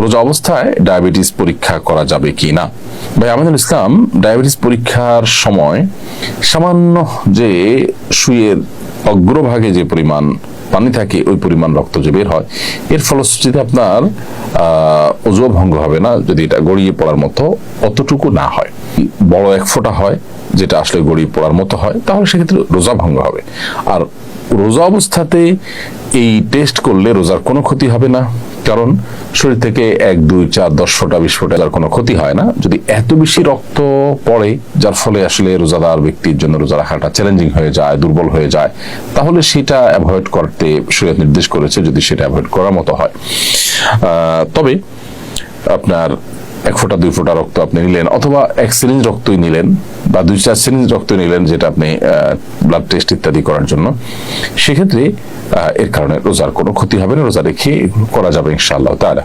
রোজা অবস্থায় ডায়াবেটিস পরীক্ষা করা যাবে কি না? ভাই আমিনুল ইসলাম, ডায়াবেটিস পরীক্ষার সময় সামান্য যে সুইয়ের অগ্রভাগে যে পরিমাণ পানি থাকে ওই পরিমাণ রক্ত যে বের হয়, এর ফলশ্রুতিতে আপনার ওজু ভঙ্গ হবে না যদি এটা গড়িয়ে পড়ার মতো অতটুকু না হয়। বড় এক ফোঁটা হয় যেটা আসলে গড়িয়ে পড়ার মতো হয়, তাহলে সেক্ষেত্রে রোজা ভঙ্গ হবে। আর রোজা অবস্থাতে এই টেস্ট করলে রোজার কোনো ক্ষতি হবে না, কারণ শরীর থেকে 1, 2, 4, 10 ফোঁটা 20 ফোঁটা এর কোনো ক্ষতি হয় না। যদি এত বেশি রক্ত পড়ে যার ফলে আসলে রোজাদার ব্যক্তির জন্য রোজা রাখাটা চ্যালেঞ্জিং হয়ে যায়, দুর্বল হয়ে যায়, তাহলে সেটা অ্যাভয়েড করতে শরীয়ত নির্দেশ করেছে, যদি সেটা অ্যাভয়েড করার মতো হয়। তবে আপনার 1 ফোঁটা 2 ফোঁটা রক্ত আপনি নিলেন, অথবা 1 সিরিঞ্জ রক্তই নিলেন বা 2-4 সিরিঞ্জ রক্ত নিলেন, যেটা আপনি ব্লাড টেস্ট ইত্যাদি করার জন্য, সেক্ষেত্রে এর কারণে রোজার কোনো ক্ষতি হবে না, রোজা রেখে করা যাবে ইনশাআল্লাহ তাআলা।